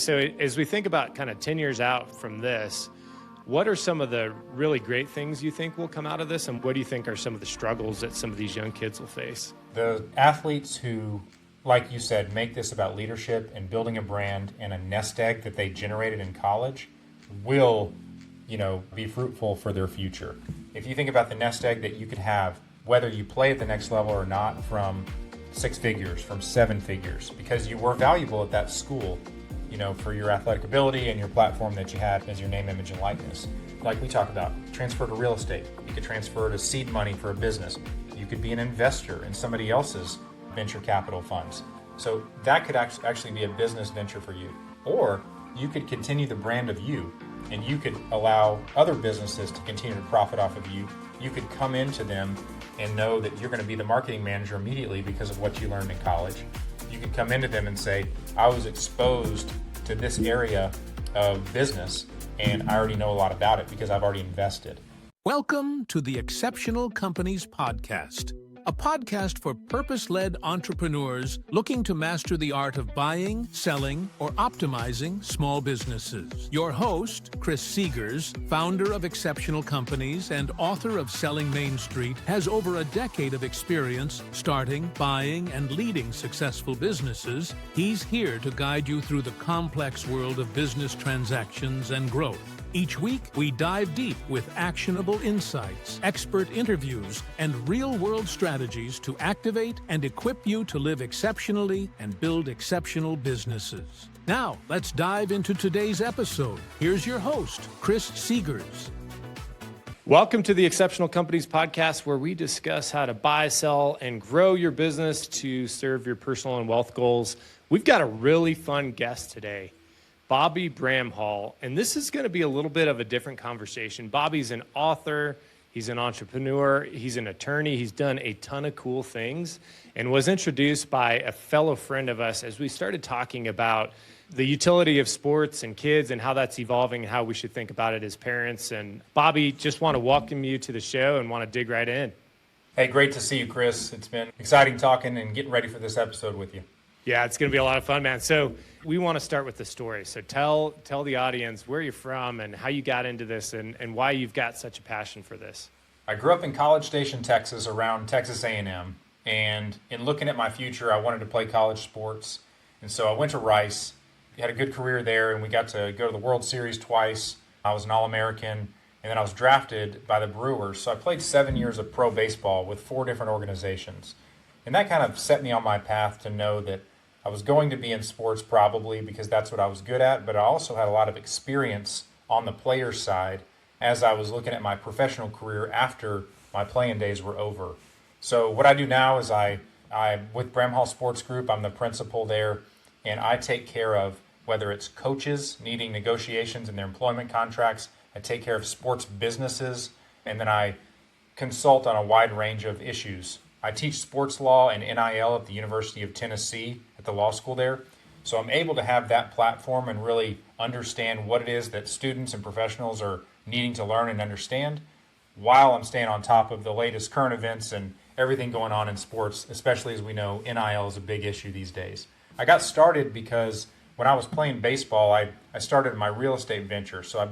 So as we think about kind of 10 years out from this, what are some of the really great things you think will come out of this? And what do you think are some of the struggles that some of these young kids will face? The athletes who, like you said, make this about leadership and building a brand and a nest egg that they generated in college will, be fruitful for their future. If you think about the nest egg that you could have, whether you play at the next level or not, from 6 figures, from 7 figures, because you were valuable at that school, for your athletic ability and your platform that you had as your name, image, and likeness. Like we talked about, transfer to real estate. You could transfer to seed money for a business. You could be an investor in somebody else's venture capital funds. So that could actually be a business venture for you. Or you could continue the brand of you, and you could allow other businesses to continue to profit off of you. You could come into them and know that you're going to be the marketing manager immediately because of what you learned in college. You could come into them and say, I was exposed to this area of business, and I already know a lot about it because I've already invested. Welcome to the Exceptional Companies Podcast, a podcast for purpose-led entrepreneurs looking to master the art of buying, selling, or optimizing small businesses. Your host, Chris Seegers, founder of Exceptional Companies and author of Selling Main Street, has over a decade of experience starting, buying, and leading successful businesses. He's here to guide you through the complex world of business transactions and growth. Each week, we dive deep with actionable insights, expert interviews, and real-world strategies to activate and equip you to live exceptionally and build exceptional businesses. Now, let's dive into today's episode. Here's your host, Chris Seegers. Welcome to the Exceptional Companies Podcast, where we discuss how to buy, sell, and grow your business to serve your personal and wealth goals. We've got a really fun guest today, Bobby Bramhall, and this is going to be a little bit of a different conversation. Bobby's an author, he's an entrepreneur, he's an attorney, he's done a ton of cool things, and was introduced by a fellow friend of us as we started talking about the utility of sports and kids and how that's evolving and how we should think about it as parents. And Bobby, just want to welcome you to the show and want to dig right in. Hey, great to see you, Chris. It's been exciting talking and getting ready for this episode with you. Yeah, it's going to be a lot of fun, man. So we want to start with the story. So tell the audience where you're from and how you got into this and why you've got such a passion for this. I grew up in College Station, Texas, around Texas A&M. And in looking at my future, I wanted to play college sports. And so I went to Rice, had a good career there, and we got to go to the World Series twice. I was an All-American, and then I was drafted by the Brewers. So I played 7 years of pro baseball with 4 different organizations. And that kind of set me on my path to know that I was going to be in sports probably because that's what I was good at, but I also had a lot of experience on the player side as I was looking at my professional career after my playing days were over. So what I do now is I with Bramhall Sports Group, I'm the principal there, and I take care of whether it's coaches needing negotiations in their employment contracts, I take care of sports businesses, and then I consult on a wide range of issues. I teach sports law and NIL at the University of Tennessee at the law school there. So I'm able to have that platform and really understand what it is that students and professionals are needing to learn and understand while I'm staying on top of the latest current events and everything going on in sports, especially as we know NIL is a big issue these days. I got started because when I was playing baseball, I started my real estate venture. So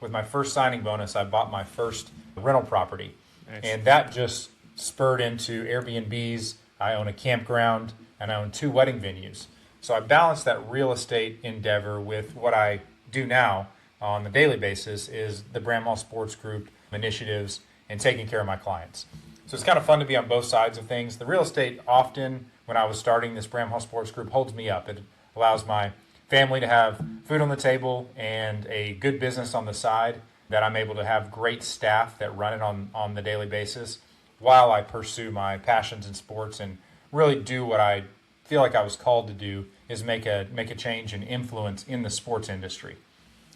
with my first signing bonus, I bought my first rental property. Nice. And that just spurred into Airbnbs. I own a campground and I own 2 wedding venues. So I balance that real estate endeavor with what I do now on the daily basis is the Bramhall Sports Group initiatives and taking care of my clients. So it's kind of fun to be on both sides of things. The real estate often, when I was starting this Bramhall Sports Group, holds me up. It allows my family to have food on the table and a good business on the side that I'm able to have great staff that run it on the daily basis, while I pursue my passions in sports and really do what I feel like I was called to do, is make a change and influence in the sports industry.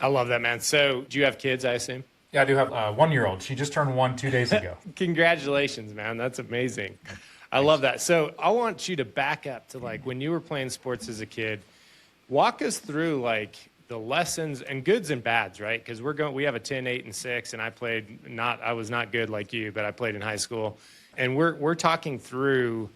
I love that, man. So do you have kids, I assume? Yeah, I do have a 1-year-old. She just turned 1 2 days ago. Congratulations, man. That's amazing. I love that. So I want you to back up to when you were playing sports as a kid. Walk us through the lessons and goods and bads, right? Because we have a 10, 8, and 6, and I was not good like you, but I played in high school. And we're talking through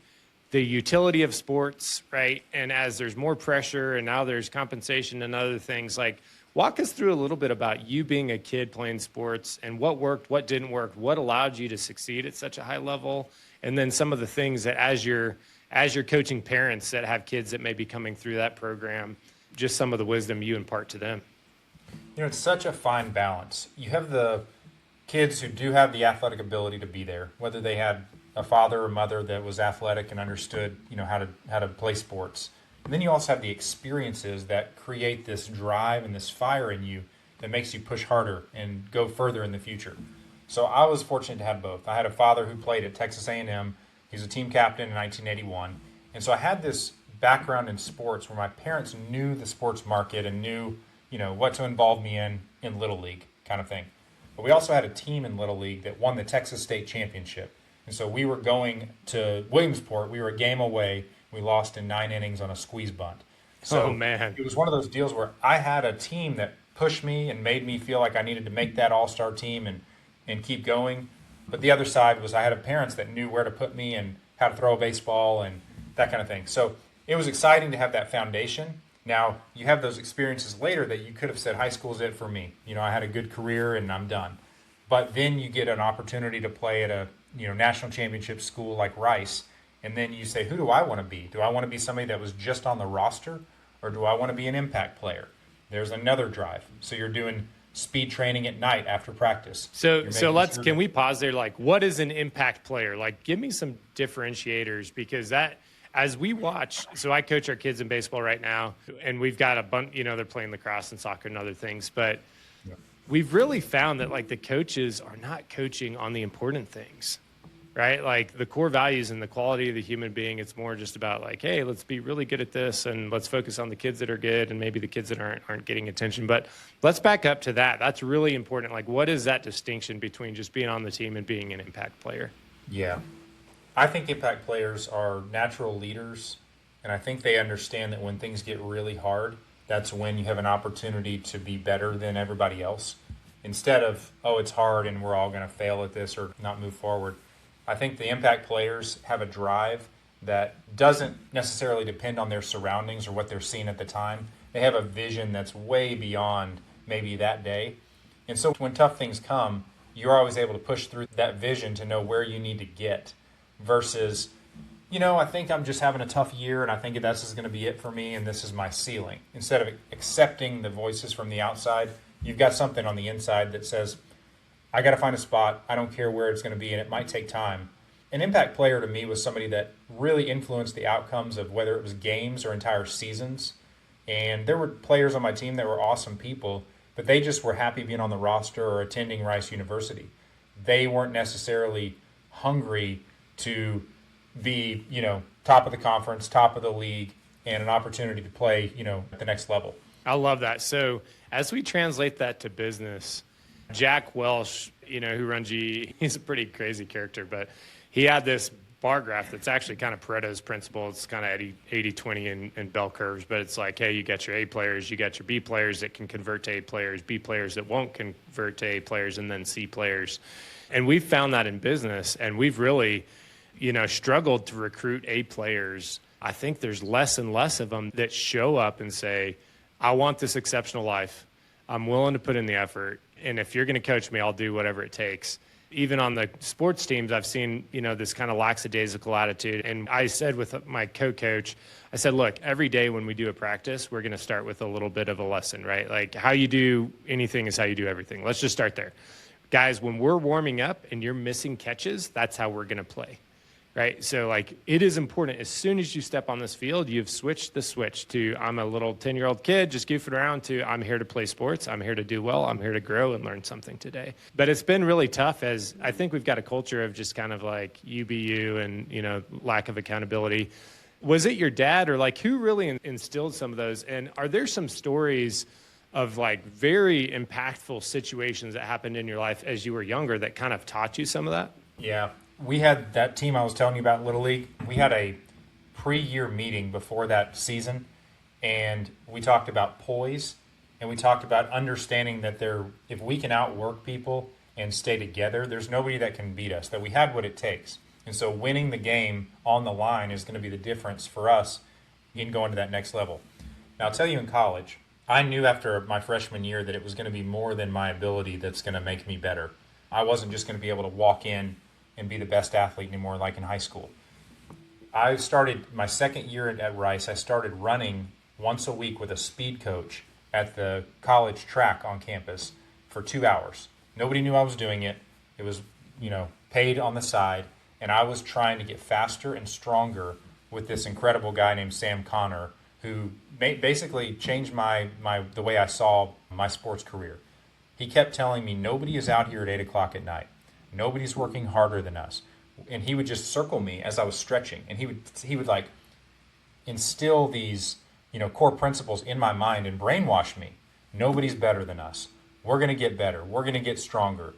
the utility of sports, right? And as there's more pressure and now there's compensation and other things, like walk us through a little bit about you being a kid playing sports and what worked, what didn't work, what allowed you to succeed at such a high level, and then some of the things that as you're coaching parents that have kids that may be coming through that program, just some of the wisdom you impart to them. You know, it's such a fine balance. You have the kids who do have the athletic ability to be there, whether they had a father or mother that was athletic and understood, you know, how to play sports. And then you also have the experiences that create this drive and this fire in you that makes you push harder and go further in the future. So I was fortunate to have both. I had a father who played at Texas A&M. He was a team captain in 1981. And so I had this background in sports where my parents knew the sports market and knew, you know, what to involve me in Little League kind of thing. But we also had a team in Little League that won the Texas State Championship. And so we were going to Williamsport. We were a game away. We lost in 9 innings on a squeeze bunt. So oh, man. It was one of those deals where I had a team that pushed me and made me feel like I needed to make that all-star team and keep going. But the other side was I had parents that knew where to put me and how to throw a baseball and that kind of thing. So it was exciting to have that foundation. Now, you have those experiences later that you could have said high school's it for me. You know, I had a good career and I'm done. But then you get an opportunity to play at a national championship school like Rice, and then you say, who do I want to be? Do I want to be somebody that was just on the roster, or do I want to be an impact player? There's another drive. So you're doing speed training at night after practice. So can we pause there? Like, what is an impact player? Like, give me some differentiators, because that, as we watch, so I coach our kids in baseball right now, and we've got a bunch, they're playing lacrosse and soccer and other things, but we've really found that like the coaches are not coaching on the important things, right? Like the core values and the quality of the human being. It's more just about like, hey, let's be really good at this and let's focus on the kids that are good and maybe the kids that aren't getting attention. But let's back up to that. That's really important. Like, what is that distinction between just being on the team and being an impact player? Yeah. I think impact players are natural leaders, and I think they understand that when things get really hard, that's when you have an opportunity to be better than everybody else. Instead of, oh, it's hard and we're all going to fail at this or not move forward. I think the impact players have a drive that doesn't necessarily depend on their surroundings or what they're seeing at the time. They have a vision that's way beyond maybe that day. And so when tough things come, you're always able to push through that vision to know where you need to get versus, I think I'm just having a tough year and I think this is going to be it for me and this is my ceiling. Instead of accepting the voices from the outside, you've got something on the inside that says, I got to find a spot. I don't care where it's going to be, and it might take time. An impact player to me was somebody that really influenced the outcomes of whether it was games or entire seasons. And there were players on my team that were awesome people, but they just were happy being on the roster or attending Rice University. They weren't necessarily hungry to be, top of the conference, top of the league, and an opportunity to play, at the next level. I love that. So as we translate that to business, Jack Welsh, who runs GE, he's a pretty crazy character, but he had this bar graph that's actually kind of Pareto's principle. It's kind of 80-20 and bell curves, but it's like, hey, you got your A players, you got your B players that can convert to A players, B players that won't convert to A players, and then C players. And we've found that in business, and we've really, struggled to recruit A players. I think there's less and less of them that show up and say, I want this exceptional life. I'm willing to put in the effort. And if you're going to coach me, I'll do whatever it takes. Even on the sports teams, I've seen, this kind of lackadaisical attitude. And I said with my co-coach, I said, look, every day when we do a practice, we're going to start with a little bit of a lesson, right? Like how you do anything is how you do everything. Let's just start there. Guys, when we're warming up and you're missing catches, that's how we're going to play. Right. So like it is important as soon as you step on this field, you've switched the switch to I'm a little 10-year-old kid just goofing around to I'm here to play sports. I'm here to do well. I'm here to grow and learn something today. But it's been really tough as I think we've got a culture of just kind of like you be you and, lack of accountability. Was it your dad or like who really instilled some of those? And are there some stories of like very impactful situations that happened in your life as you were younger that kind of taught you some of that? Yeah. We had that team I was telling you about in Little League. We had a pre-year meeting before that season, and we talked about poise, and we talked about understanding that if we can outwork people and stay together, there's nobody that can beat us, that we had what it takes. And so winning the game on the line is going to be the difference for us in going to that next level. Now, I'll tell you, in college, I knew after my freshman year that it was going to be more than my ability that's going to make me better. I wasn't just going to be able to walk in and be the best athlete anymore like in high school. I started my second year at Rice, I started running once a week with a speed coach at the college track on campus for 2 hours. Nobody knew I was doing it. It was, paid on the side, and I was trying to get faster and stronger with this incredible guy named Sam Connor, who basically changed the way I saw my sports career. He kept telling me, nobody is out here at 8 o'clock at night. Nobody's working harder than us. And he would just circle me as I was stretching, and he would like instill these core principles in my mind and brainwash me. Nobody's better than us. We're going to get better. We're going to get stronger.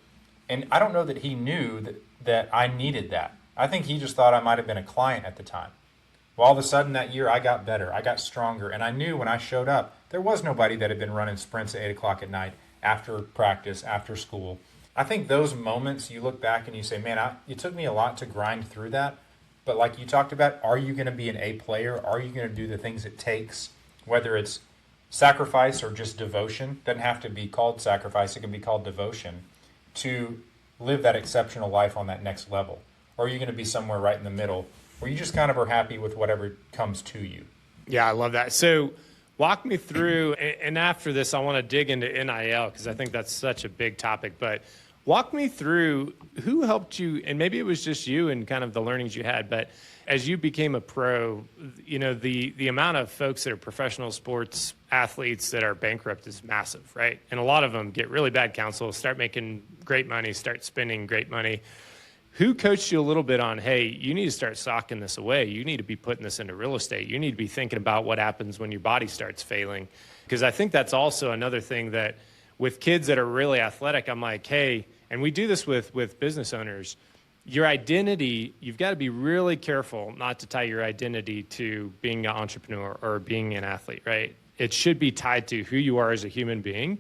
And I don't know that he knew that I needed that. I think he just thought I might have been a client at the time. Well, all of a sudden that year I got better. I got stronger. And I knew when I showed up, there was nobody that had been running sprints at 8 o'clock at night after practice, after school. I think those moments you look back and you say, man, it took me a lot to grind through that. But like you talked about, are you going to be an A player? Are you going to do the things it takes, whether it's sacrifice or just devotion? Doesn't have to be called sacrifice. It can be called devotion to live that exceptional life on that next level. Or are you going to be somewhere right in the middle where you just kind of are happy with whatever comes to you? Yeah, I love that. So walk me through, and after this, I want to dig into NIL because I think that's such a big topic. But walk me through who helped you, and maybe it was just you and kind of the learnings you had, but as you became a pro, the amount of folks that are professional sports athletes that are bankrupt is massive, right? And a lot of them get really bad counsel, start making great money, start spending great money. Who coached you a little bit on, hey, you need to start socking this away. You need to be putting this into real estate. You need to be thinking about what happens when your body starts failing. Because I think that's also another thing that with kids that are really athletic, I'm like, hey, and we do this with business owners, your identity, you've got to be really careful not to tie your identity to being an entrepreneur or being an athlete, right? It should be tied to who you are as a human being.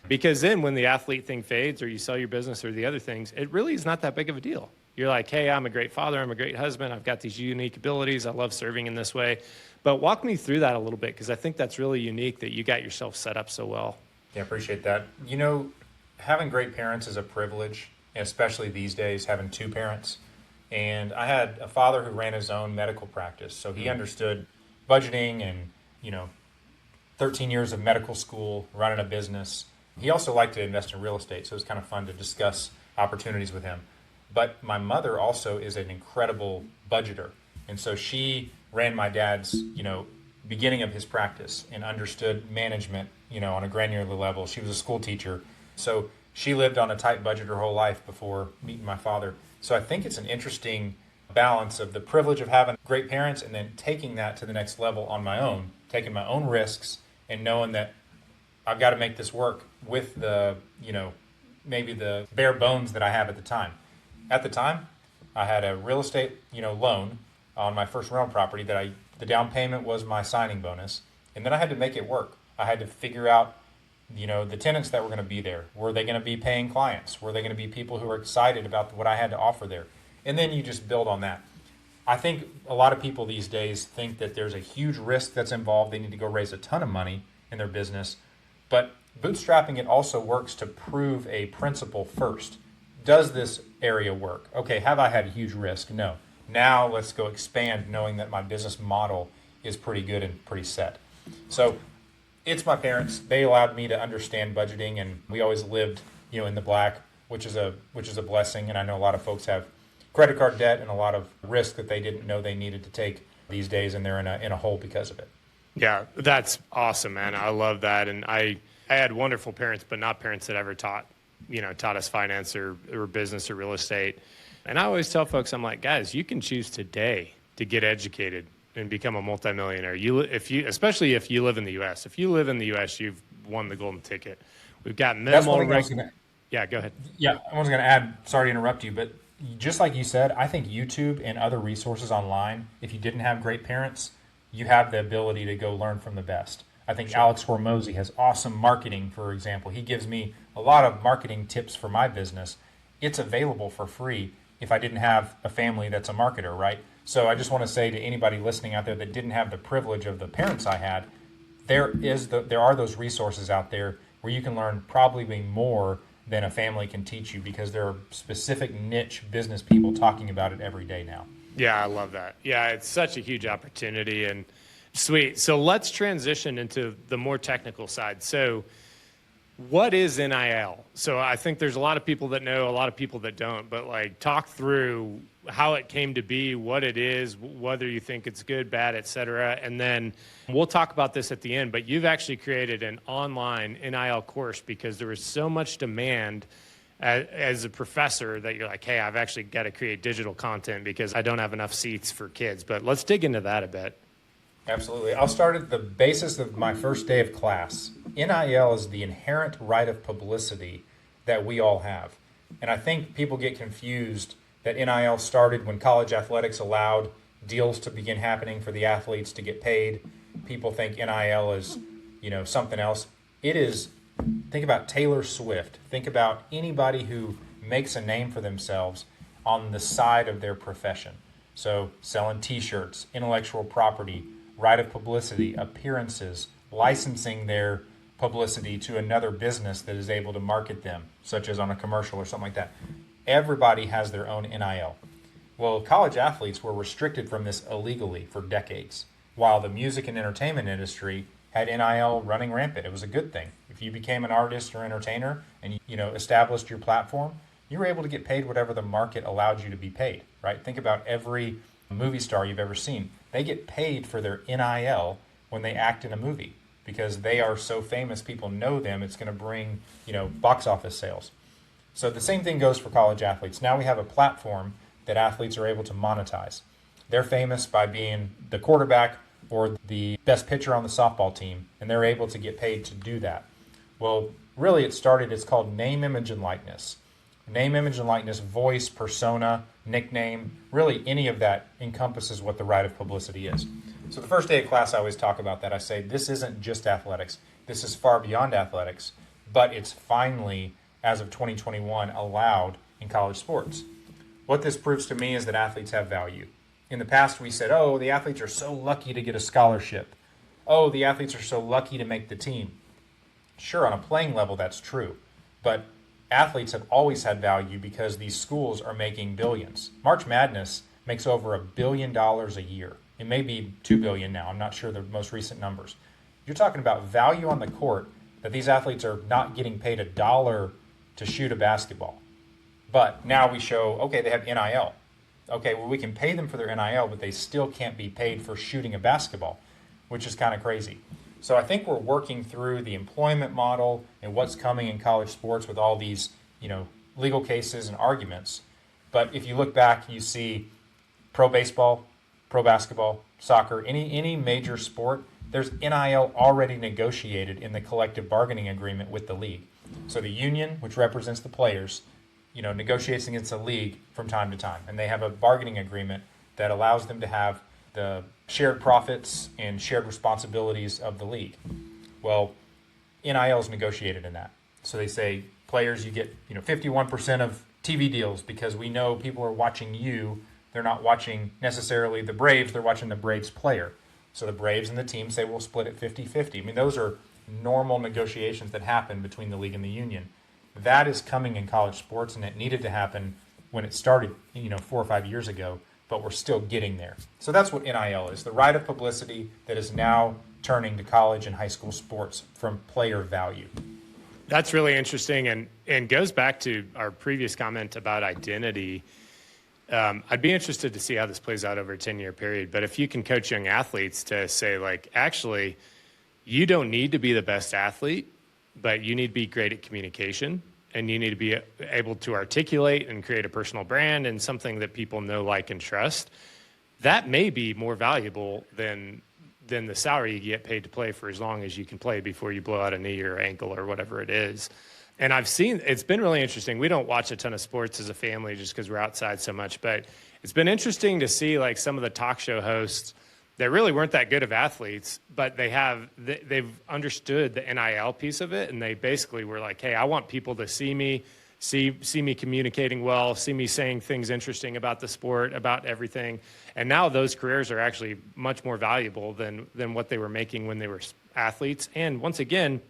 Because then when the athlete thing fades or you sell your business or the other things, it really is not that big of a deal. You're like, hey, I'm a great father. I'm a great husband. I've got these unique abilities. I love serving in this way. But walk me through that a little bit because I think that's really unique that you got yourself set up so well. Yeah, I appreciate that. Having great parents is a privilege, especially these days, having two parents. And I had a father who ran his own medical practice. So he understood budgeting and, 13 years of medical school, running a business. He also liked to invest in real estate, so it was kind of fun to discuss opportunities with him. But my mother also is an incredible budgeter. And so she ran my dad's, beginning of his practice and understood management, on a granular level. She was a school teacher. So she lived on a tight budget her whole life before meeting my father. So I think it's an interesting balance of the privilege of having great parents and then taking that to the next level on my own, taking my own risks and knowing that I've got to make this work with the, maybe the bare bones that I have at the time. At the time, I had a real estate, loan on my first rental property the down payment was my signing bonus. And then I had to make it work. I had to figure out, the tenants that were going to be there. Were they going to be paying clients? Were they going to be people who were excited about what I had to offer there? And then you just build on that. I think a lot of people these days think that there's a huge risk that's involved. They need to go raise a ton of money in their business. But bootstrapping it also works to prove a principle first. Does this area work? Okay, have I had a huge risk? No. Now let's go expand knowing that my business model is pretty good and pretty set. So it's my parents. They allowed me to understand budgeting, and we always lived, in the black, which is a blessing. And I know a lot of folks have credit card debt and a lot of risk that they didn't know they needed to take these days, and they're in a hole because of it. Yeah, that's awesome, man. I love that. And I had wonderful parents, but not parents that ever taught us finance or business or real estate. And I always tell folks, I'm like, guys, you can choose today to get educated and become a multimillionaire. Especially if you live in the U.S. If you live in the U.S., you've won the golden ticket. We've got minimal. Yeah, go ahead. Yeah, I was going to add. Sorry to interrupt you, but just like you said, I think YouTube and other resources online. If you didn't have great parents, you have the ability to go learn from the best. I think sure. Alex Hormozy has awesome marketing, for example. He gives me a lot of marketing tips for my business. It's available for free. if I didn't have a family that's a marketer, right? So I just want to say to anybody listening out there that didn't have the privilege of the parents I had, there are those resources out there where you can learn probably more than a family can teach you, because there are specific niche business people talking about it every day now. Yeah, I love that. Yeah, it's such a huge opportunity, and sweet. So let's transition into the more technical side. So what is NIL? So I think there's a lot of people that know, a lot of people that don't, but like talk through how it came to be, what it is, whether you think it's good, bad, et cetera. And then we'll talk about this at the end, but you've actually created an online NIL course because there was so much demand as a professor that you're like, hey, I've actually got to create digital content because I don't have enough seats for kids. But let's dig into that a bit. Absolutely. I'll start at the basis of my first day of class. NIL is the inherent right of publicity that we all have. And I think people get confused that NIL started when college athletics allowed deals to begin happening for the athletes to get paid. People think NIL is, something else. It is, think about Taylor Swift. Think about anybody who makes a name for themselves on the side of their profession. So selling t-shirts, intellectual property, right of publicity, appearances, licensing their publicity to another business that is able to market them, such as on a commercial or something like that. Everybody has their own NIL. Well, college athletes were restricted from this illegally for decades, while the music and entertainment industry had NIL running rampant. It was a good thing. If you became an artist or entertainer and established your platform, you were able to get paid whatever the market allowed you to be paid, right? Think about every movie star you've ever seen. They get paid for their NIL when they act in a movie because they are so famous, people know them, it's going to bring, box office sales. So the same thing goes for college athletes. Now we have a platform that athletes are able to monetize. They're famous by being the quarterback or the best pitcher on the softball team, and they're able to get paid to do that. Well, really it's called name, image, and likeness. Name, image, and likeness, voice, persona, nickname, really any of that encompasses what the right of publicity is. So the first day of class, I always talk about that. I say, this isn't just athletics. This is far beyond athletics, but it's finally, as of 2021, allowed in college sports. What this proves to me is that athletes have value. In the past, we said, oh, the athletes are so lucky to get a scholarship. Oh, the athletes are so lucky to make the team. Sure, on a playing level, that's true. But athletes have always had value because these schools are making billions. March Madness makes over $1 billion a year. It may be $2 billion now. I'm not sure the most recent numbers. You're talking about value on the court that these athletes are not getting paid $1 to shoot a basketball. But now we show, okay, they have NIL. Okay, well, we can pay them for their NIL, but they still can't be paid for shooting a basketball, which is kind of crazy. So I think we're working through the employment model and what's coming in college sports with all these, legal cases and arguments. But if you look back, you see pro baseball, pro basketball, soccer, any major sport, there's NIL already negotiated in the collective bargaining agreement with the league. So the union, which represents the players, negotiates against the league from time to time. And they have a bargaining agreement that allows them to have the shared profits and shared responsibilities of the league. Well, NIL is negotiated in that. So they say, players, you get 51% of TV deals because we know people are watching you. They're not watching necessarily the Braves. They're watching the Braves player. So the Braves and the team say we'll split it 50-50. I mean, those are normal negotiations that happen between the league and the union. That is coming in college sports, and it needed to happen when it started, 4 or 5 years ago, but we're still getting there. So that's what NIL is, the right of publicity that is now turning to college and high school sports from player value. That's really interesting and goes back to our previous comment about identity. I'd be interested to see how this plays out over a 10-year period. But if you can coach young athletes to say, actually, you don't need to be the best athlete, but you need to be great at communication, and you need to be able to articulate and create a personal brand and something that people know, like, and trust. That may be more valuable than the salary you get paid to play for as long as you can play before you blow out a knee or ankle or whatever it is. And it's been really interesting. We don't watch a ton of sports as a family just because we're outside so much, but it's been interesting to see some of the talk show hosts that really weren't that good of athletes, but they've understood the NIL piece of it, and they basically were like, hey, I want people to see me, see me communicating well, see me saying things interesting about the sport, about everything. And now those careers are actually much more valuable than what they were making when they were athletes. And once again,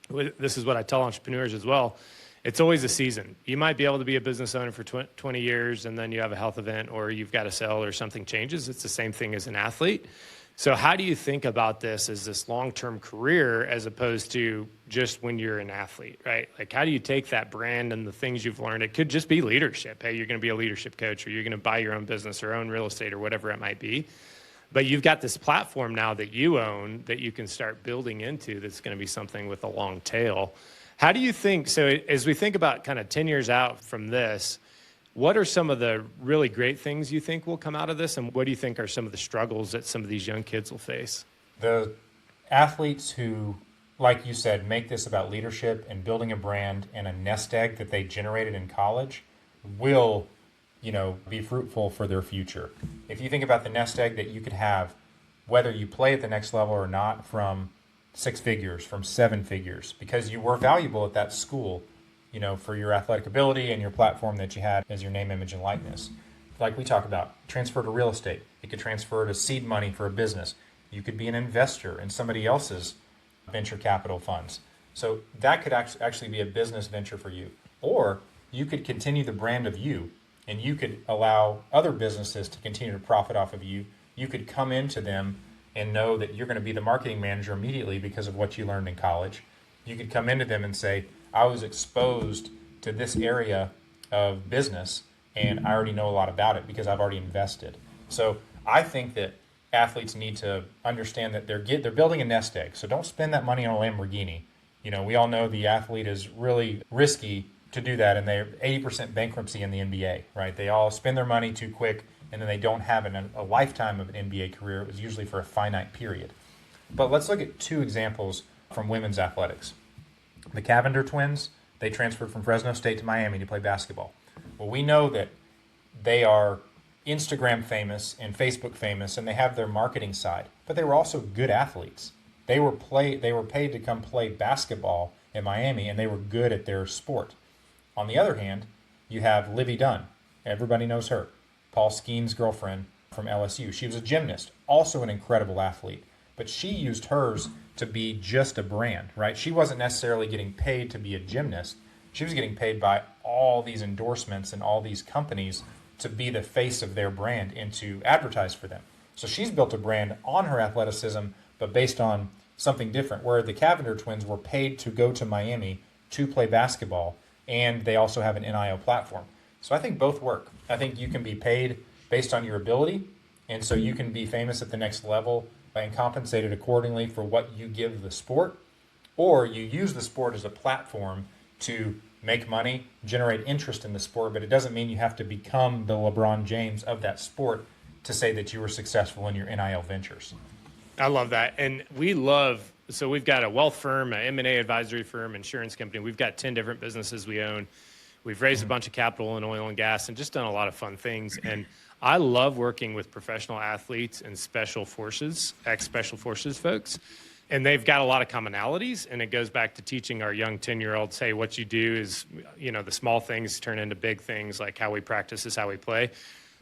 this is what I tell entrepreneurs as well. It's always a season. You might be able to be a business owner for 20 years and then you have a health event or you've got to sell or something changes. It's the same thing as an athlete. So how do you think about this as this long-term career as opposed to just when you're an athlete, right? Like, how do you take that brand and the things you've learned? It could just be leadership. Hey, you're going to be a leadership coach, or you're going to buy your own business or own real estate or whatever it might be. But you've got this platform now that you own that you can start building into that's going to be something with a long tail. How do you think, so as we think about kind of 10 years out from this, what are some of the really great things you think will come out of this? And what do you think are some of the struggles that some of these young kids will face? The athletes who, like you said, make this about leadership and building a brand and a nest egg that they generated in college will, be fruitful for their future. If you think about the nest egg that you could have, whether you play at the next level or not, from 6 figures, from 7 figures, because you were valuable at that school, for your athletic ability and your platform that you had as your name, image, and likeness. Like we talk about, transfer to real estate. It could transfer to seed money for a business. You could be an investor in somebody else's venture capital funds. So that could actually be a business venture for you. Or you could continue the brand of you, and you could allow other businesses to continue to profit off of you. You could come into them and know that you're going to be the marketing manager immediately because of what you learned in college. You could come into them and say, I was exposed to this area of business and I already know a lot about it because I've already invested. So I think that athletes need to understand that they're building a nest egg. So don't spend that money on a Lamborghini. We all know the athlete is really risky to do that, and they're 80% bankruptcy in the NBA, right? They all spend their money too quick, and then they don't have a lifetime of an NBA career. It was usually for a finite period. But let's look at 2 examples from women's athletics. The Cavender twins, they transferred from Fresno State to Miami to play basketball. Well, we know that they are Instagram famous and Facebook famous, and they have their marketing side, but they were also good athletes. They were paid to come play basketball in Miami, and they were good at their sport. On the other hand, you have Livy Dunn. Everybody knows her. Paul Skeen's girlfriend from LSU. She was a gymnast, also an incredible athlete, but she used hers to be just a brand, right? She wasn't necessarily getting paid to be a gymnast. She was getting paid by all these endorsements and all these companies to be the face of their brand and to advertise for them. So she's built a brand on her athleticism, but based on something different, where the Cavender twins were paid to go to Miami to play basketball, and they also have an NIL platform. So I think both work. I think you can be paid based on your ability, and so you can be famous at the next level and compensated accordingly for what you give the sport, or you use the sport as a platform to make money, generate interest in the sport, but it doesn't mean you have to become the LeBron James of that sport to say that you were successful in your NIL ventures. I love that. And so we've got a wealth firm, an M&A advisory firm, insurance company. We've got 10 different businesses we own. We've raised a bunch of capital in oil and gas and just done a lot of fun things. And I love working with professional athletes and special forces, ex-special forces folks. And they've got a lot of commonalities. And it goes back to teaching our young 10-year-olds, hey, what you do is, the small things turn into big things, like how we practice is how we play.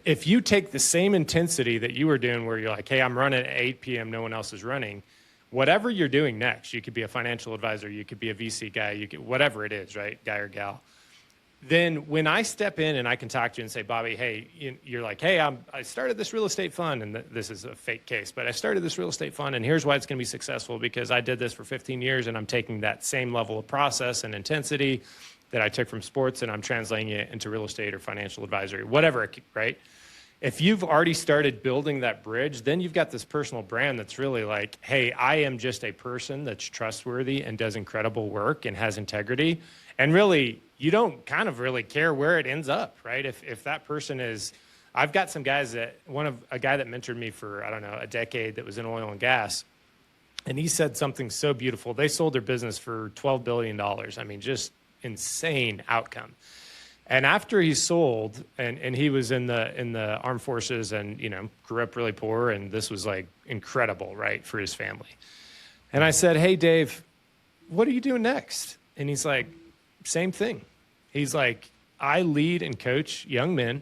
If you take the same intensity that you were doing where you're like, hey, I'm running at 8 p.m., no one else is running, whatever you're doing next, you could be a financial advisor, you could be a VC guy, you could, whatever it is, right, guy or gal. Then when I step in and I can talk to you and say, Bobby, hey, you're like, hey, I started this real estate fund, and this is a fake case, but I started this real estate fund, and here's why it's going to be successful, because I did this for 15 years, and I'm taking that same level of process and intensity that I took from sports, and I'm translating it into real estate or financial advisory, whatever, right? If you've already started building that bridge, then you've got this personal brand that's really like, hey, I am just a person that's trustworthy and does incredible work and has integrity. And really, you don't kind of really care where it ends up, right? If that person is, I've got some guys a guy that mentored me for, a decade that was in oil and gas. And he said something so beautiful. They sold their business for $12 billion. I mean, just insane outcome. And after he sold, and he was in the armed forces and, grew up really poor, and this was like incredible, right, for his family. And I said, hey, Dave, what are you doing next? And he's like, same thing. He's like, I lead and coach young men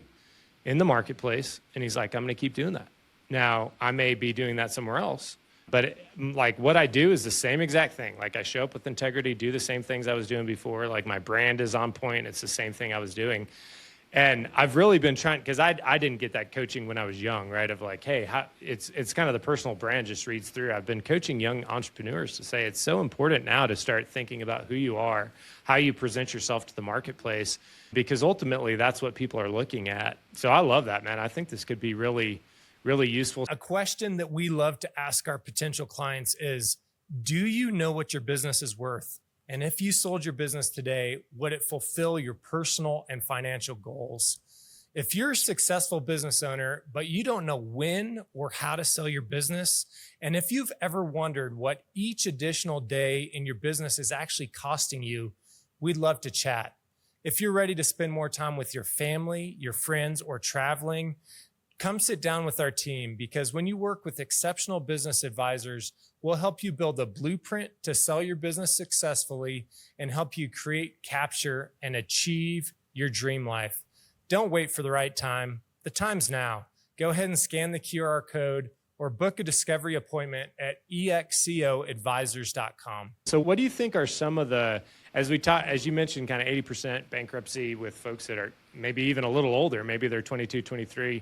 in the marketplace. And he's like, I'm going to keep doing that. Now, I may be doing that somewhere else, but like what I do is the same exact thing. Like I show up with integrity, do the same things I was doing before. Like my brand is on point. It's the same thing I was doing. And I've really been trying, because I didn't get that coaching when I was young, right? Of like, hey, it's kind of the personal brand just reads through. I've been coaching young entrepreneurs to say it's so important now to start thinking about who you are, how you present yourself to the marketplace, because ultimately that's what people are looking at. So I love that, man. I think this could be really, really useful. A question that we love to ask our potential clients is, do you know what your business is worth? And if you sold your business today, would it fulfill your personal and financial goals? If you're a successful business owner, but you don't know when or how to sell your business, and if you've ever wondered what each additional day in your business is actually costing you, we'd love to chat. If you're ready to spend more time with your family, your friends, or traveling, come sit down with our team, because when you work with exceptional business advisors, we'll help you build a blueprint to sell your business successfully and help you create, capture, and achieve your dream life. Don't wait for the right time. The time's now. Go ahead and scan the QR code or book a discovery appointment at excoadvisors.com. So what do you think are some of the, as you mentioned, kind of 80% bankruptcy with folks that are maybe even a little older, maybe they're 22, 23.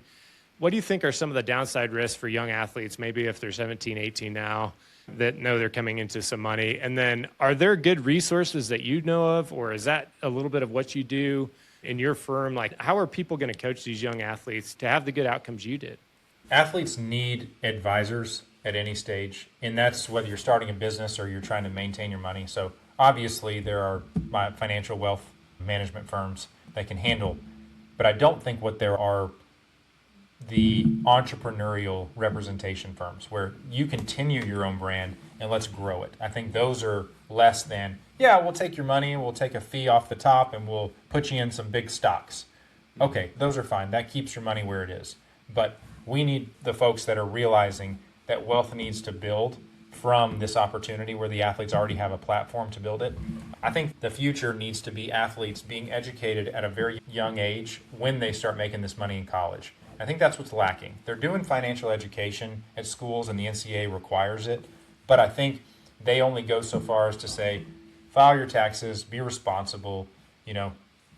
What do you think are some of the downside risks for young athletes, maybe if they're 17, 18 now, that know they're coming into some money? And then are there good resources that you know of, or is that a little bit of what you do in your firm? Like, how are people going to coach these young athletes to have the good outcomes you did? Athletes need advisors at any stage, and that's whether you're starting a business or you're trying to maintain your money. So obviously there are financial wealth management firms that can handle, but I don't think what there are the entrepreneurial representation firms where you continue your own brand and let's grow it. I think those are less than, yeah, we'll take your money and we'll take a fee off the top and we'll put you in some big stocks. Okay, those are fine. That keeps your money where it is. But we need the folks that are realizing that wealth needs to build from this opportunity where the athletes already have a platform to build it. I think the future needs to be athletes being educated at a very young age when they start making this money in college. I think that's what's lacking. They're doing financial education at schools and the NCAA requires it, but I think they only go so far as to say, file your taxes, be responsible. You know,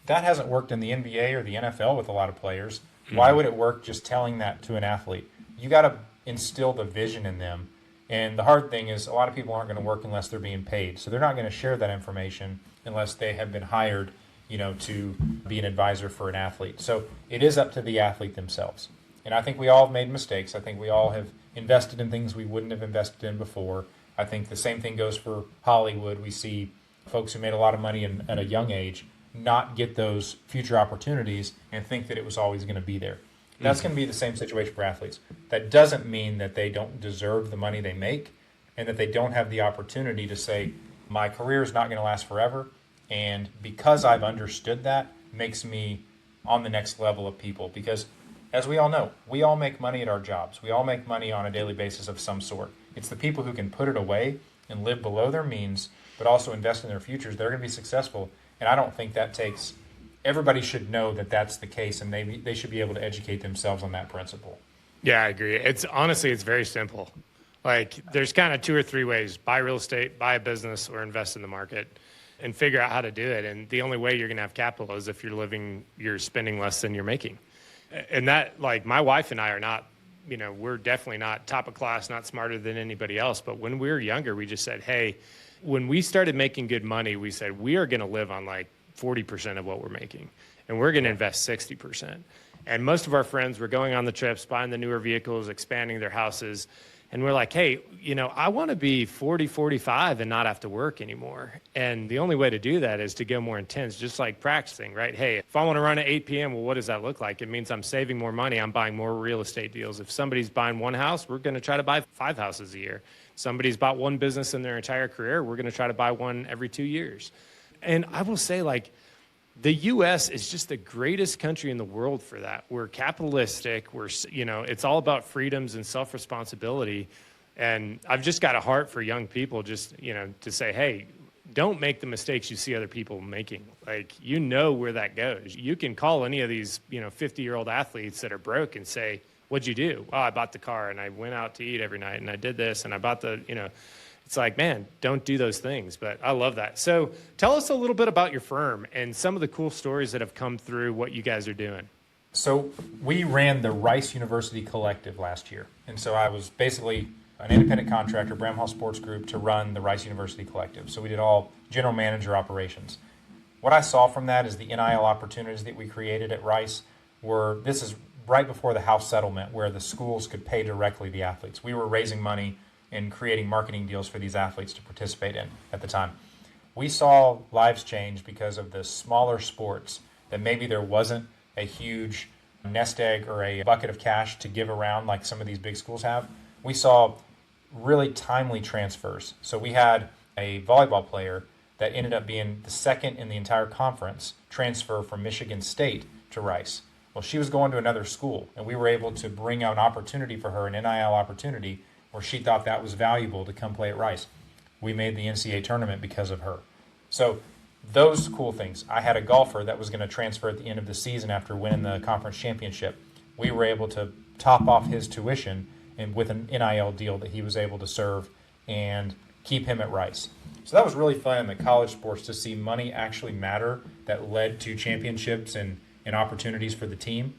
that hasn't worked in the NBA or the NFL with a lot of players. Why would it work just telling that to an athlete? You got to instill the vision in them. And the hard thing is a lot of people aren't going to work unless they're being paid. So they're not going to share that information unless they have been hired, you know, to be an advisor for an athlete. So it is up to the athlete themselves. And I think we all have made mistakes. I think we all have invested in things we wouldn't have invested in before. I think the same thing goes for Hollywood. We see folks who made a lot of money at a young age not get those future opportunities and think that it was always going to be there. That's going to be the same situation for athletes. That doesn't mean that they don't deserve the money they make and that they don't have the opportunity to say, my career is not going to last forever. And because I've understood that, makes me on the next level of people. Because as we all know, we all make money at our jobs. We all make money on a daily basis of some sort. It's the people who can put it away and live below their means, but also invest in their futures. They're going to be successful. And I don't think that takes... Everybody should know that that's the case, and they should be able to educate themselves on that principle. Yeah, I agree. It's very simple. Like there's kind of 2 or 3 ways: buy real estate, buy a business, or invest in the market, and figure out how to do it. And the only way you're going to have capital is if you're spending less than you're making. And that, like, my wife and I are not, you know, we're definitely not top of class, not smarter than anybody else. But when we were younger, we just said, hey, when we started making good money, we said we are going to live on like 40% of what we're making, and we're going to invest 60%. And most of our friends were going on the trips, buying the newer vehicles, expanding their houses. And we're like, hey, you know, I want to be 40, 45 and not have to work anymore. And the only way to do that is to go more intense, just like practicing, right? Hey, if I want to run at 8 p.m., well, what does that look like? It means I'm saving more money. I'm buying more real estate deals. If somebody's buying one house, we're going to try to buy 5 houses a year. Somebody's bought one business in their entire career, we're going to try to buy one every 2 years. And I will say, like, the U.S. is just the greatest country in the world for that. We're capitalistic. It's all about freedoms and self-responsibility. And I've just got a heart for young people just, you know, to say, hey, don't make the mistakes you see other people making. Like, you know where that goes. You can call any of these, 50-year-old athletes that are broke and say, what'd you do? Oh, I bought the car and I went out to eat every night and I did this and I bought it's like, man, don't do those things. But I love that. So tell us a little bit about your firm and some of the cool stories that have come through what you guys are doing. So we ran the Rice University Collective last year. And so I was basically an independent contractor, Bramhall Sports Group, to run the Rice University Collective. So we did all general manager operations. What I saw from that is the NIL opportunities that we created at Rice this is right before the House settlement where the schools could pay directly the athletes. We were raising money and creating marketing deals for these athletes to participate in at the time. We saw lives change because of the smaller sports that maybe there wasn't a huge nest egg or a bucket of cash to give around like some of these big schools have. We saw really timely transfers. So we had a volleyball player that ended up being the second in the entire conference transfer from Michigan State to Rice. Well, she was going to another school, and we were able to bring out an opportunity for her, an NIL opportunity, where she thought that was valuable to come play at Rice. We made the NCAA tournament because of her. So those cool things. I had a golfer that was going to transfer at the end of the season after winning the conference championship. We were able to top off his tuition and with an NIL deal that he was able to serve and keep him at Rice. So that was really fun in the college sports to see money actually matter that led to championships and opportunities for the team.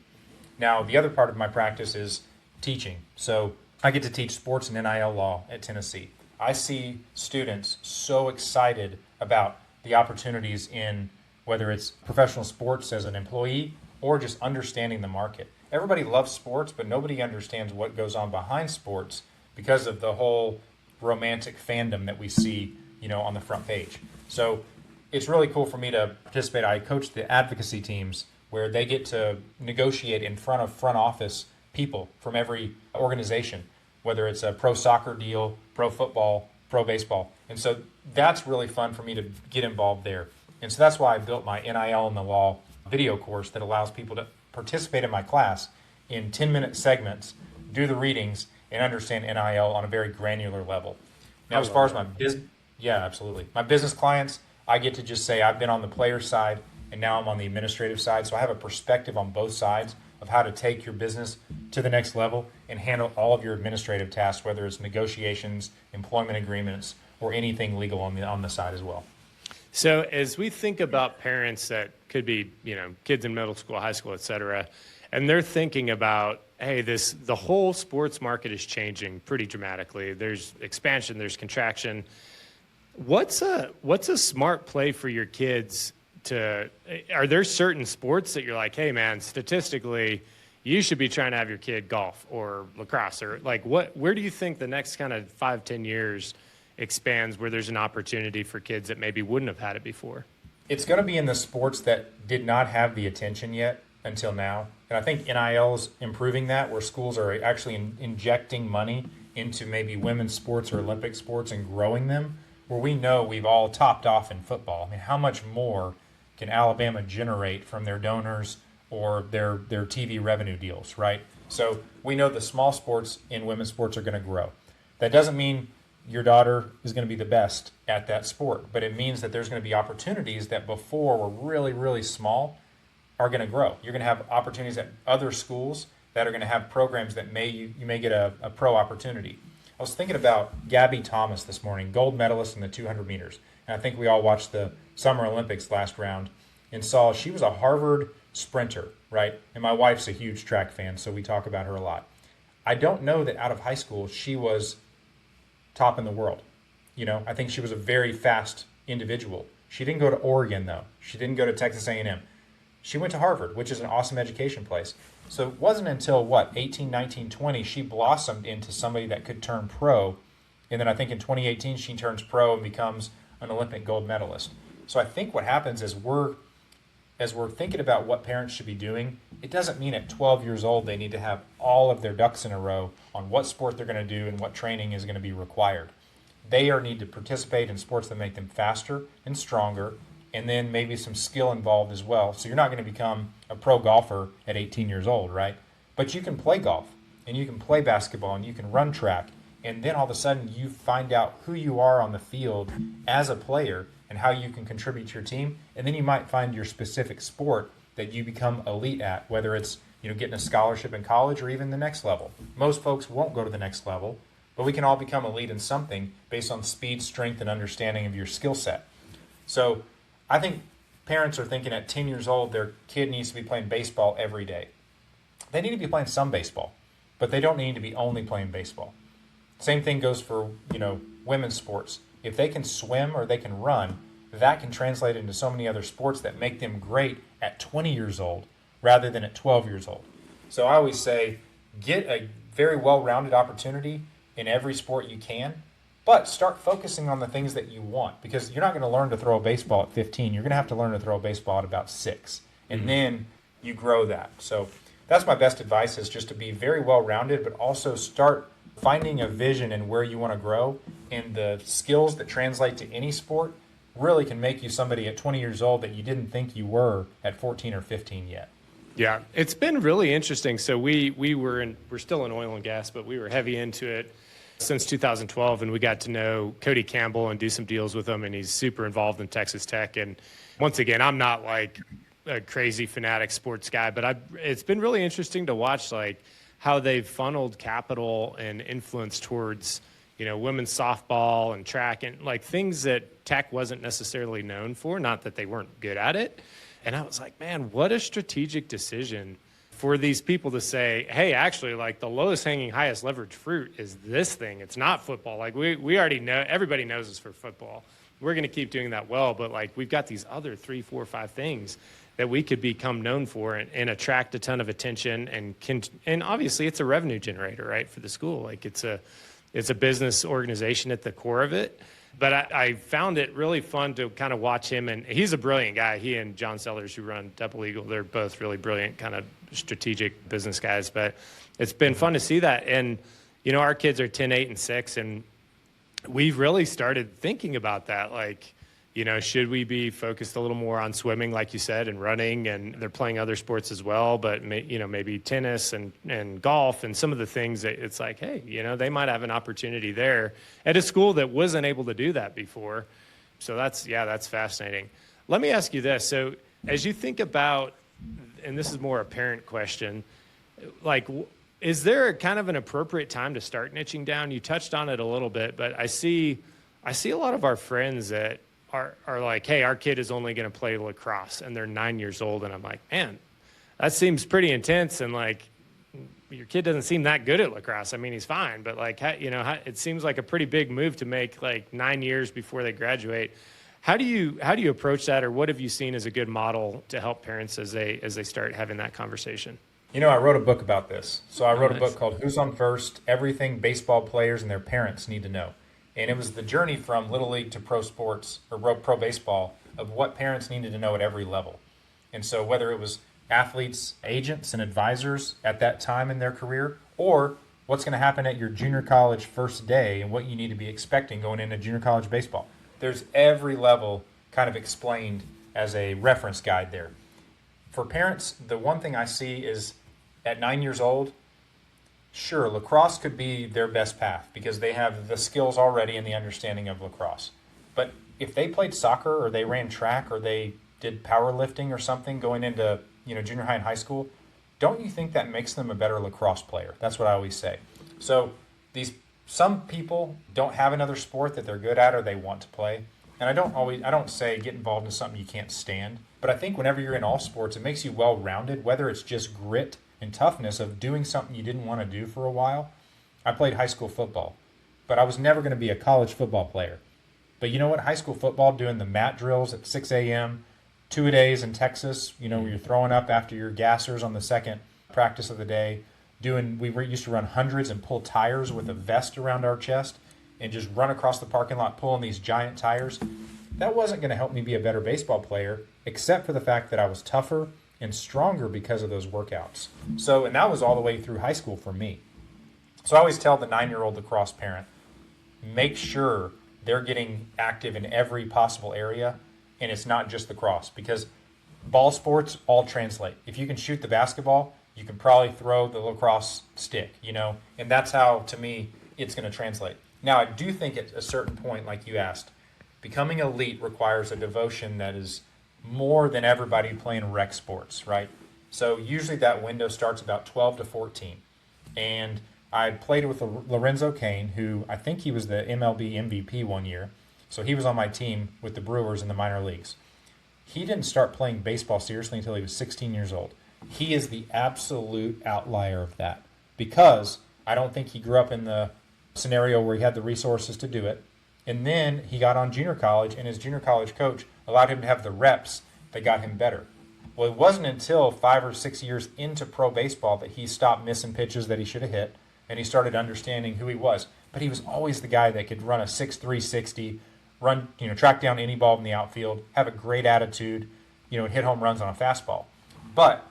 Now, the other part of my practice is teaching. So I get to teach sports and NIL law at Tennessee. I see students so excited about the opportunities in whether it's professional sports as an employee or just understanding the market. Everybody loves sports, but nobody understands what goes on behind sports because of the whole romantic fandom that we see, on the front page. So it's really cool for me to participate. I coach the advocacy teams where they get to negotiate in front of front office people from every organization, whether it's a pro soccer deal, pro football, pro baseball. And so that's really fun for me to get involved there. And so that's why I built my NIL and the Law video course that allows people to participate in my class in 10-minute segments, do the readings, and understand NIL on a very granular level. Now, as far as my business, yeah, absolutely. My business clients, I get to just say I've been on the player side and now I'm on the administrative side. So I have a perspective on both sides of how to take your business to the next level and handle all of your administrative tasks, whether it's negotiations, employment agreements, or anything legal on the side as well. So as we think about parents that could be, kids in middle school, high school, et cetera, and they're thinking about, hey, the whole sports market is changing pretty dramatically. There's expansion, there's contraction. What's a smart play for your kids are there certain sports that you're like, hey man, statistically, you should be trying to have your kid golf or lacrosse or like where do you think the next kind of 5-10 years expands where there's an opportunity for kids that maybe wouldn't have had it before? It's going to be in the sports that did not have the attention yet until now. And I think NIL is improving that, where schools are actually injecting money into maybe women's sports or Olympic sports and growing them, where we know we've all topped off in football. I mean, how much more can Alabama generate from their donors or their TV revenue deals, right? So we know the small sports in women's sports are going to grow. That doesn't mean your daughter is going to be the best at that sport, but it means that there's going to be opportunities that before were really, really small are going to grow. You're going to have opportunities at other schools that are going to have programs that you may get a pro opportunity. I was thinking about Gabby Thomas this morning, gold medalist in the 200 meters. And I think we all watched the Summer Olympics last round and saw she was a Harvard sprinter, right? And my wife's a huge track fan, so we talk about her a lot. I don't know that out of high school she was top in the world. I think she was a very fast individual. She didn't go to Oregon, though. She didn't go to Texas A&M. She went to Harvard, which is an awesome education place. So it wasn't until, 18, 19, 20, she blossomed into somebody that could turn pro. And then I think in 2018, she turns pro and becomes an Olympic gold medalist. So I think what happens is as we're thinking about what parents should be doing, it doesn't mean at 12 years old they need to have all of their ducks in a row on what sport they're going to do and what training is going to be required. They need to participate in sports that make them faster and stronger, and then maybe some skill involved as well. So you're not going to become a pro golfer at 18 years old, right? But you can play golf, and you can play basketball, and you can run track, and then all of a sudden you find out who you are on the field as a player, and how you can contribute to your team. And then you might find your specific sport that you become elite at, whether it's getting a scholarship in college or even the next level. Most folks won't go to the next level, but we can all become elite in something based on speed, strength, and understanding of your skill set. So I think parents are thinking at 10 years old their kid needs to be playing baseball every day. They need to be playing some baseball, but they don't need to be only playing baseball. Same thing goes for women's sports. If they can swim or they can run, that can translate into so many other sports that make them great at 20 years old rather than at 12 years old. So I always say, get a very well-rounded opportunity in every sport you can, but start focusing on the things that you want, because you're not going to learn to throw a baseball at 15. You're going to have to learn to throw a baseball at about 6, and then you grow that. So that's my best advice, is just to be very well-rounded, but also start finding a vision in where you want to grow, and the skills that translate to any sport really can make you somebody at 20 years old that you didn't think you were at 14 or 15 yet. Yeah, it's been really interesting. So we're still in oil and gas, but we were heavy into it since 2012, and we got to know Cody Campbell and do some deals with him, and he's super involved in Texas Tech. And once again, I'm not like a crazy fanatic sports guy, but it's been really interesting to watch like how they've funneled capital and influence towards women's softball and track and like things that Tech wasn't necessarily known for, not that they weren't good at it. And I was like, man, what a strategic decision for these people to say, hey, actually, like the lowest hanging, highest leverage fruit is this thing. It's not football. Like we already know, everybody knows us for football. We're going to keep doing that well, but like we've got these other 3, 4, 5 things that we could become known for and attract a ton of attention and obviously it's a revenue generator, right, for the school. Like it's a business organization at the core of it. But I found it really fun to kind of watch him, and he's a brilliant guy. He and John Sellers, who run Double Eagle, they're both really brilliant kind of strategic business guys. But it's been fun to see that. And, our kids are 10, 8, and 6, and we've really started thinking about that. Like, should we be focused a little more on swimming, like you said, and running, and they're playing other sports as well, but, maybe tennis and golf and some of the things that it's like, hey, they might have an opportunity there at a school that wasn't able to do that before. So that's fascinating. Let me ask you this. So as you think about, and this is more a parent question, like, is there kind of an appropriate time to start niching down? You touched on it a little bit, but I see a lot of our friends that are like, hey, our kid is only going to play lacrosse, and they're 9 years old. And I'm like, man, that seems pretty intense. And like, your kid doesn't seem that good at lacrosse. I mean, he's fine, but like, it seems like a pretty big move to make like 9 years before they graduate. How do you approach that, or what have you seen as a good model to help parents as they start having that conversation? I wrote a book about this. So I wrote a book called Who's on First? Everything Baseball Players and Their Parents Need to Know. And it was the journey from Little League to pro sports or pro baseball of what parents needed to know at every level. And so whether it was athletes, agents, and advisors at that time in their career, or what's going to happen at your junior college first day and what you need to be expecting going into junior college baseball. There's every level kind of explained as a reference guide there. For parents, the one thing I see is at 9 years old, sure, lacrosse could be their best path because they have the skills already and the understanding of lacrosse. But if they played soccer or they ran track or they did powerlifting or something going into junior high and high school, don't you think that makes them a better lacrosse player? That's what I always say. So some people don't have another sport that they're good at or they want to play. And I don't say get involved in something you can't stand. But I think whenever you're in all sports, it makes you well-rounded, whether it's just grit and toughness of doing something you didn't want to do for a while. I played high school football, but I was never going to be a college football player. But you know what? High school football, doing the mat drills at 6 a.m., 2-a-days in Texas, where you're throwing up after your gassers on the second practice of the day. We used to run hundreds and pull tires with a vest around our chest and just run across the parking lot pulling these giant tires. That wasn't going to help me be a better baseball player, except for the fact that I was tougher and stronger because of those workouts. And that was all the way through high school for me. So I always tell the 9-year-old lacrosse parent, make sure they're getting active in every possible area, and it's not just lacrosse, because ball sports all translate. If you can shoot the basketball, you can probably throw the lacrosse stick, and that's how, to me, it's going to translate. Now, I do think at a certain point, like you asked, Becoming elite requires a devotion that is more than everybody playing rec sports, right? So usually that window starts about 12 to 14. And I played with Lorenzo Cain, who I think he was the MLB MVP one year. So he was on my team with the Brewers in the minor leagues. He didn't start playing baseball seriously until he was 16 years old. He is the absolute outlier of that because I don't think he grew up in the scenario where he had the resources to do it. And then he got on junior college, and his junior college coach allowed him to have the reps that got him better. Well, it wasn't until 5 or 6 years into pro baseball that he stopped missing pitches that he should have hit, and he started understanding who he was. But he was always the guy that could run a 6'3", 60, run, track down any ball in the outfield, have a great attitude, and hit home runs on a fastball. But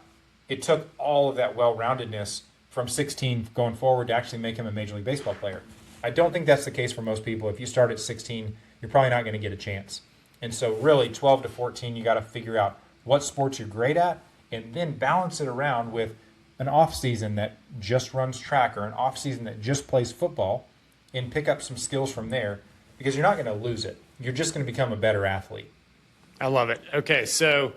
it took all of that well-roundedness from 16 going forward to actually make him a Major League Baseball player. I don't think that's the case for most people. If you start at 16, you're probably not going to get a chance. And so really 12 to 14, you got to figure out what sports you're great at and then balance it around with an off season that just runs track or an off season that just plays football and pick up some skills from there because you're not going to lose it. You're just going to become a better athlete. I love it. Okay, so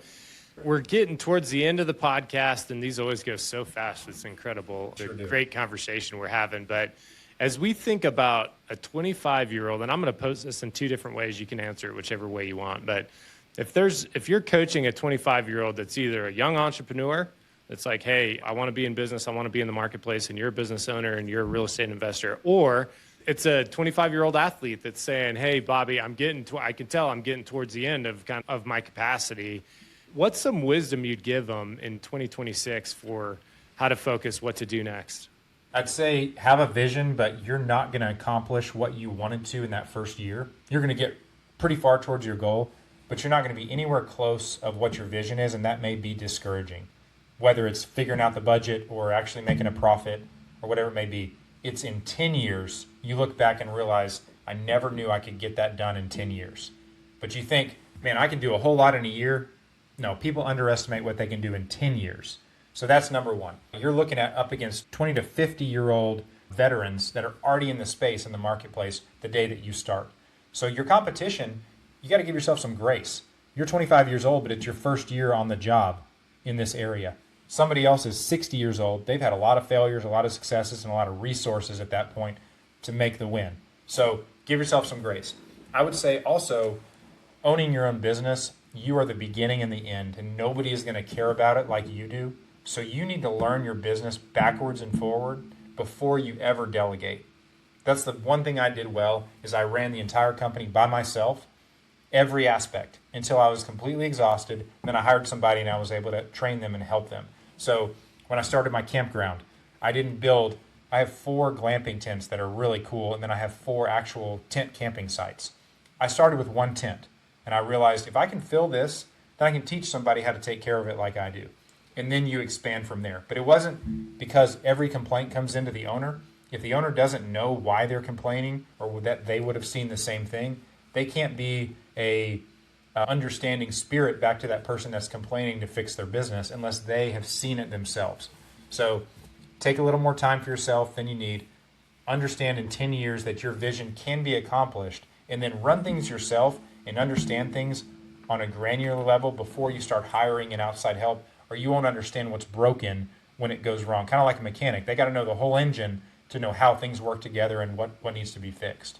we're getting towards the end of the podcast, and these always go so fast. It's incredible. Sure the do. Great conversation we're having. But as we think about a 25-year-old, and I'm going to pose this in two different ways. You can answer it whichever way you want. But if you're coaching a 25-year-old that's either a young entrepreneur that's like, hey, I want to be in business, I want to be in the marketplace, and you're a business owner and you're a real estate investor, or it's a 25-year-old athlete that's saying, hey, Bobby, I can tell I'm getting towards the end of my capacity. What's some wisdom you'd give them in 2026 for how to focus, what to do next? I'd say have a vision, but you're not going to accomplish what you wanted to in that first year. You're going to get pretty far towards your goal, but you're not going to be anywhere close of what your vision is, and that may be discouraging. Whether it's figuring out the budget or actually making a profit or whatever it may be, it's in 10 years, you look back and realize, I never knew I could get that done in 10 years. But you think, man, I can do a whole lot in a year. No, people underestimate what they can do in 10 years. So that's number one. You're looking at up against 20 to 50-year-old veterans that are already in the space in the marketplace the day that you start. So your competition, you got to give yourself some grace. You're 25 years old, but it's your first year on the job in this area. Somebody else is 60 years old. They've had a lot of failures, a lot of successes, and a lot of resources at that point to make the win. So give yourself some grace. I would say also owning your own business, you are the beginning and the end, and nobody is going to care about it like you do. So you need to learn your business backwards and forward before you ever delegate. That's the one thing I did well is I ran the entire company by myself, every aspect, until I was completely exhausted. Then I hired somebody and I was able to train them and help them. So when I started my campground, I have 4 glamping tents that are really cool, and then I have 4 actual tent camping sites. I started with 1 tent, and I realized if I can fill this, then I can teach somebody how to take care of it like I do. And then you expand from there. But it wasn't because every complaint comes into the owner. If the owner doesn't know why they're complaining or that they would have seen the same thing, they can't be a understanding spirit back to that person that's complaining to fix their business unless they have seen it themselves. So take a little more time for yourself than you need. Understand in 10 years that your vision can be accomplished, and then run things yourself and understand things on a granular level before you start hiring an outside help, or you won't understand what's broken when it goes wrong. Kind of like a mechanic. They got to know the whole engine to know how things work together and what needs to be fixed.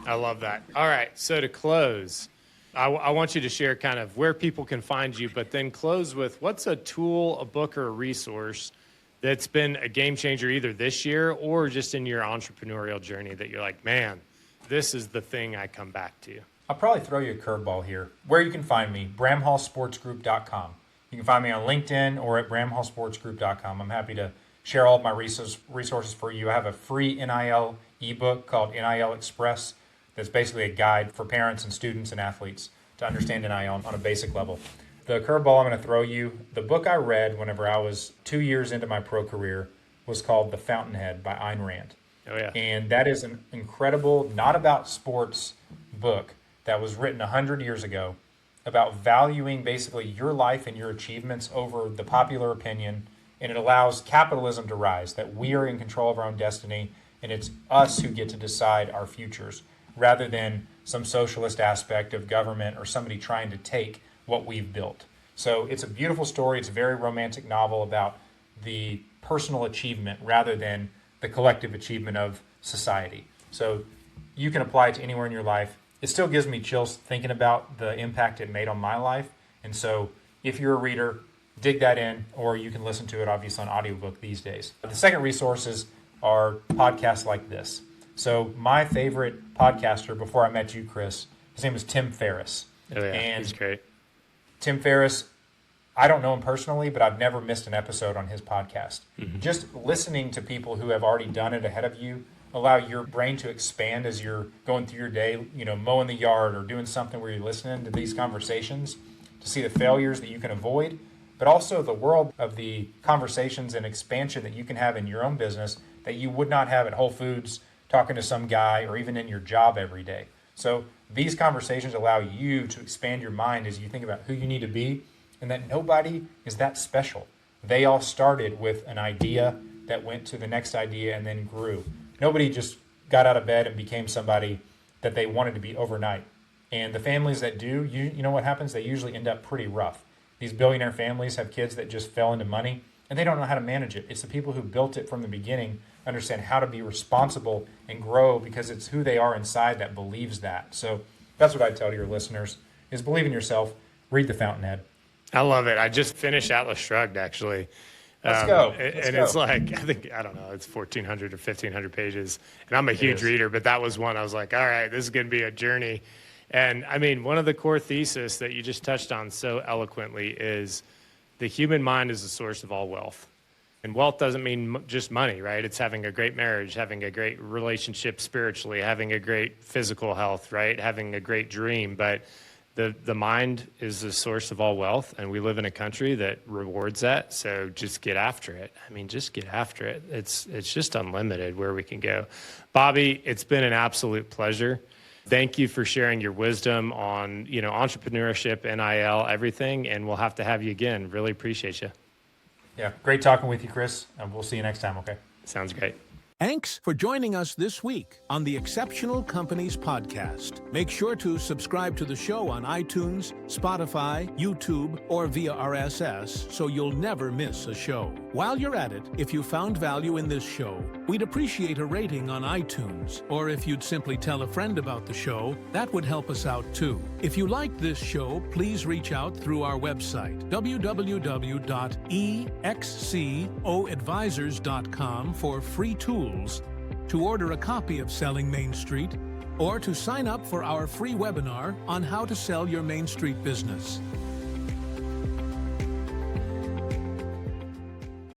I love that. All right, so to close, I want you to share kind of where people can find you, but then close with what's a tool, a book, or a resource that's been a game changer either this year or just in your entrepreneurial journey that you're like, man, this is the thing I come back to. I'll probably throw you a curveball here. Where you can find me, bramhallsportsgroup.com. You can find me on LinkedIn or at bramhallsportsgroup.com. I'm happy to share all of my resources for you. I have a free NIL ebook called NIL Express that's basically a guide for parents and students and athletes to understand NIL on a basic level. The curveball I'm going to throw you, the book I read whenever I was 2 years into my pro career was called The Fountainhead by Ayn Rand. Oh, yeah. And that is an incredible, not about sports book that was written 100 years ago about valuing basically your life and your achievements over the popular opinion. And it allows capitalism to rise, that we are in control of our own destiny, and it's us who get to decide our futures rather than some socialist aspect of government or somebody trying to take what we've built. So it's a beautiful story. It's a very romantic novel about the personal achievement rather than the collective achievement of society. So you can apply it to anywhere in your life. It still gives me chills thinking about the impact it made on my life. And so if you're a reader, dig that in, or you can listen to it obviously on audiobook these days. The second resources are podcasts like this. So my favorite podcaster before I met you, Chris, his name is Tim Ferriss. Oh, yeah, and he's great. Tim Ferriss, I don't know him personally, but I've never missed an episode on his podcast. Just listening to people who have already done it ahead of you allow your brain to expand as you're going through your day, mowing the yard or doing something where you're listening to these conversations to see the failures that you can avoid, but also the world of the conversations and expansion that you can have in your own business that you would not have at Whole Foods talking to some guy or even in your job every day. So these conversations allow you to expand your mind as you think about who you need to be, and that nobody is that special. They all started with an idea that went to the next idea and then grew. Nobody just got out of bed and became somebody that they wanted to be overnight. And the families that do, you know what happens? They usually end up pretty rough. These billionaire families have kids that just fell into money, and they don't know how to manage it. It's the people who built it from the beginning understand how to be responsible and grow because it's who they are inside that believes that. So that's what I tell to your listeners is believe in yourself, read The Fountainhead. I love it. I just finished Atlas Shrugged, actually. Let's go. It's like, I don't know, it's 1,400 or 1,500 pages. And I'm a huge reader, but that was one I was like, all right, this is going to be a journey. And I mean, one of the core theses that you just touched on so eloquently is the human mind is the source of all wealth. And wealth doesn't mean just money, right? It's having a great marriage, having a great relationship spiritually, having a great physical health, right? Having a great dream. But the mind is the source of all wealth, and we live in a country that rewards that. So just get after it. I mean, just get after it. It's just unlimited where we can go. Bobby, it's been an absolute pleasure. Thank you for sharing your wisdom on, entrepreneurship, NIL, everything, and we'll have to have you again. Really appreciate you. Yeah, great talking with you, Chris, and we'll see you next time, okay? Sounds great. Thanks for joining us this week on the Exceptional Companies Podcast. Make sure to subscribe to the show on iTunes, Spotify, YouTube, or via RSS so you'll never miss a show. While you're at it, if you found value in this show, we'd appreciate a rating on iTunes, or if you'd simply tell a friend about the show, that would help us out too. If you like this show, please reach out through our website, www.excoadvisors.com for free tools to order a copy of Selling Main Street or to sign up for our free webinar on how to sell your Main Street business.